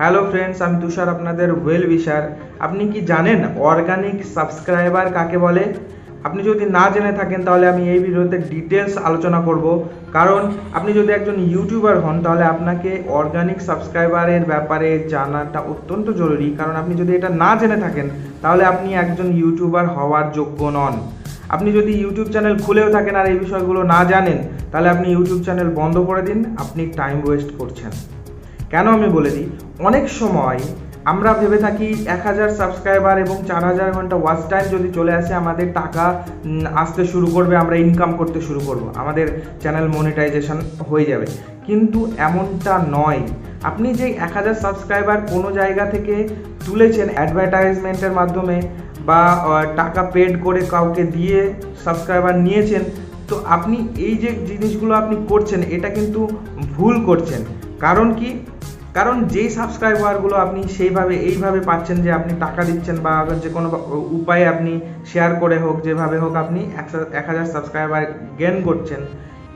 Hello friends, আমি তুষার আপনাদের well উইশার। আপনি কি জানেন অর্গানিক সাবস্ক্রাইবার কাকে বলে? আপনি যদি না জেনে থাকেন তাহলে আমি এই ভিডিওতে ডিটেলস আলোচনা করব। কারণ আপনি যদি একজন ইউটিউবার হন তাহলে আপনাকে অর্গানিক সাবস্ক্রাইবারের ব্যাপারে জানাটা অত্যন্ত জরুরি। কারণ আপনি যদি এটা না জেনে থাকেন তাহলে আপনি একজন ইউটিউবার হওয়ার যোগ্য নন। আপনি যদি ইউটিউব চ্যানেল খুলেও থাকেন আর এই বিষয়গুলো না জানেন তাহলে আপনি ইউটিউব চ্যানেল বন্ধ করে দিন, আপনি টাইম ওয়েস্ট করছেন। কেন আমি বলে দিই, অনেক সময় আমরা ভেবে থাকি 1000 সাবস্ক্রাইবার এবং 4000 ঘন্টা ওয়াচ টাইম যদি চলে আসে আমাদের টাকা আসতে শুরু করবে, আমরা ইনকাম করতে শুরু করব, আমাদের চ্যানেল মনিটাইজেশন হয়ে যাবে। কিন্তু এমনটা নয়। আপনি যে 1000 সাবস্ক্রাইবার কোনো জায়গা থেকে তুলেছেন অ্যাডভার্টাইজমেন্টের মাধ্যমে বা টাকা পেড করে কাউকে দিয়ে সাবস্ক্রাইবার নিয়েছেন, তো আপনি এই যে জিনিসগুলো আপনি করছেন এটা কিন্তু ভুল করছেন। কারণ কি? কারণ যেই সাবস্ক্রাইবারগুলো আপনি এইভাবে পাচ্ছেন যে আপনি টাকা দিচ্ছেন বা যে কোনো উপায়ে আপনি শেয়ার করে হোক, যেভাবে হোক আপনি 1000 সাবস্ক্রাইবার গেইন করছেন,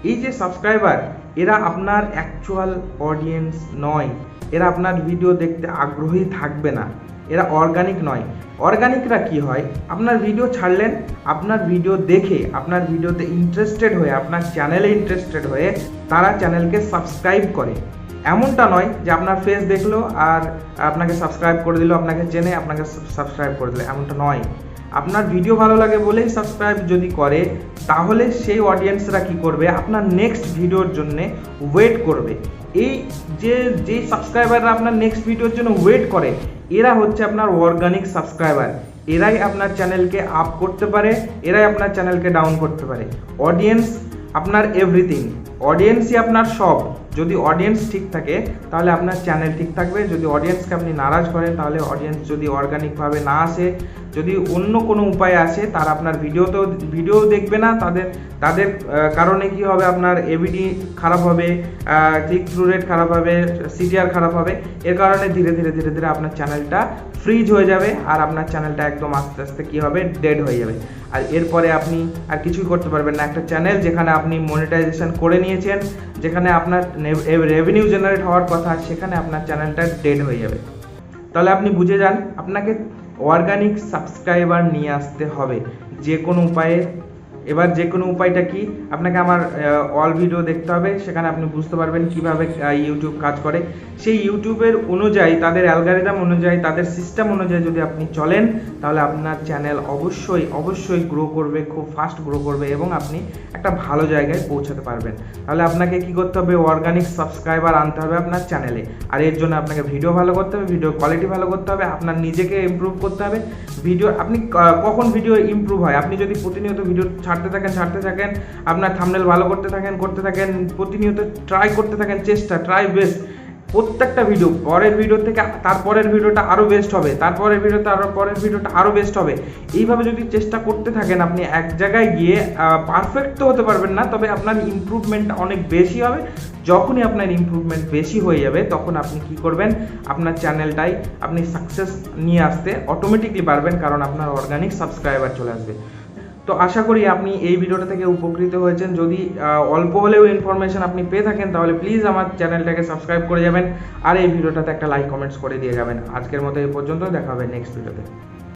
এই যে সাবস্ক্রাইবার এরা আপনার অ্যাকচুয়াল অডিয়েন্স নয়। এরা আপনার ভিডিও দেখতে আগ্রহী থাকবে না, এরা অর্গানিক নয়। অর্গানিকরা কি হয়, আপনার ভিডিও ছাড়লেন, আপনার ভিডিও দেখে আপনার ভিডিওতে ইন্টারেস্টেড হয়ে আপনার চ্যানেলে ইন্টারেস্টেড হয়ে তারা চ্যানেলকে সাবস্ক্রাইব করে। এমনটা নয় যে আপনার ফেস দেখলো আর আপনাকে সাবস্ক্রাইব করে দিল, আপনাকে চেনে আপনাকে সাবস্ক্রাইব করে দিল, এমনটা নয়। আপনার ভিডিও ভালো লাগে বলেই সাবস্ক্রাইব যদি করে তাহলে সেই অডিয়েন্সরা কি করবে, আপনার নেক্সট ভিডিওর জন্য ওয়েট করবে। এই যে সাবস্ক্রাইবাররা আপনার নেক্সট ভিডিওর জন্য ওয়েট করে এরা হচ্ছে আপনার অর্গানিক সাবস্ক্রাইবার। এরাই আপনার চ্যানেলকে আপ করতে পারে, এরাই আপনার চ্যানেলকে ডাউন করতে পারে। অডিয়েন্স আপনার এভরিথিং, অডিয়েন্সই আপনার সব। যদি অডিয়েন্স ঠিক থাকে তাহলে আপনার চ্যানেল ঠিক থাকবে। যদি অডিয়েন্সকে আপনি নারাজ করেন তাহলে অডিয়েন্স যদি অর্গানিকভাবে না আসে, যদি অন্য কোনো উপায় আসে, তারা আপনার ভিডিও দেখবে না। তাদের কারণে কি হবে, আপনার এবিডি খারাপ হবে, ক্লিক থ্রু রেট খারাপ হবে, সিটিআর খারাপ হবে। এর কারণে ধীরে ধীরে আপনার চ্যানেলটা ফ্রিজ হয়ে যাবে আর আপনার চ্যানেলটা একদম আস্তে আস্তে কী হবে, ডেড হয়ে যাবে। আর এরপরে আপনি আর কিছুই করতে পারবেন না। একটা চ্যানেল যেখানে আপনি মনিটাইজেশন করে নিয়েছেন, যেখানে আপনার রেভিনিউ জেনারেট হওয়ার কথা, সেখানে আপনার চ্যানেলটা ডেড হয়ে যাবে। তাহলে আপনি বুঝে যান, আপনাকে অর্গানিক সাবস্ক্রাইবার নিয়ে আসতে হবে যে কোনো উপায়ে। এবার যে কোনো উপায়টা কি, আপনাকে আমার অল ভিডিও দেখতে হবে, সেখানে আপনি বুঝতে পারবেন কিভাবে ইউটিউব কাজ করে। সেই ইউটিউবের অনুযায়ী, তাদের অ্যালগরিদম অনুযায়ী, তাদের সিস্টেম অনুযায়ী যদি আপনি চলেন তাহলে আপনার চ্যানেল অবশ্যই গ্রো করবে, খুব ফাস্ট গ্রো করবে এবং আপনি একটা ভালো জায়গায় পৌঁছাতে পারবেন। তাহলে আপনাকে কি করতে হবে, অর্গানিক সাবস্ক্রাইবার আনতে হবে আপনার চ্যানেলে। আর এর জন্য আপনাকে ভিডিও ভালো করতে হবে, ভিডিও কোয়ালিটি ভালো করতে হবে, আপনার নিজেকে ইমপ্রুভ করতে হবে। আপনি কখন ভিডিও ইমপ্রুভ হয়, আপনি যদি প্রতিনিয়ত ভিডিও ছাড়তে থাকেন, আপনার থাম্বনেল ভালো করতে থাকেন, প্রতিনিয়ত ট্রাই করতে থাকেন, ট্রাই বেস্ট। প্রত্যেকটা ভিডিও পরের ভিডিও থেকে তারপরের ভিডিওটা আরও বেস্ট হবে, তারপরের ভিডিওতে আরও পরের ভিডিওটা আরও বেস্ট হবে। এইভাবে যদি চেষ্টা করতে থাকেন আপনি এক জায়গায় গিয়ে পারফেক্ট তো হতে পারবেন না, তবে আপনার ইমপ্রুভমেন্ট অনেক বেশি হবে। যখনই আপনার ইমপ্রুভমেন্ট বেশি হয়ে যাবে তখন আপনি কি করবেন, আপনার চ্যানেলটাই আপনি সাকসেস নিয়ে আসতে অটোমেটিকলি পারবেন, কারণ আপনার অর্গানিক সাবস্ক্রাইবার চলে আসবে। তো আশা করি আপনি এই ভিডিওটা থেকে উপকৃত হয়েছেন। যদি অল্প হলেও ইনফরমেশন আপনি পেয়ে থাকেন তাহলে প্লিজ আমার চ্যানেলটাকে সাবস্ক্রাইব করে যাবেন আর এই ভিডিওটাতে একটা লাইক কমেন্টস করে দিয়ে যাবেন। আজকের মতো এই পর্যন্ত, দেখা হবে নেক্সট ভিডিওতে।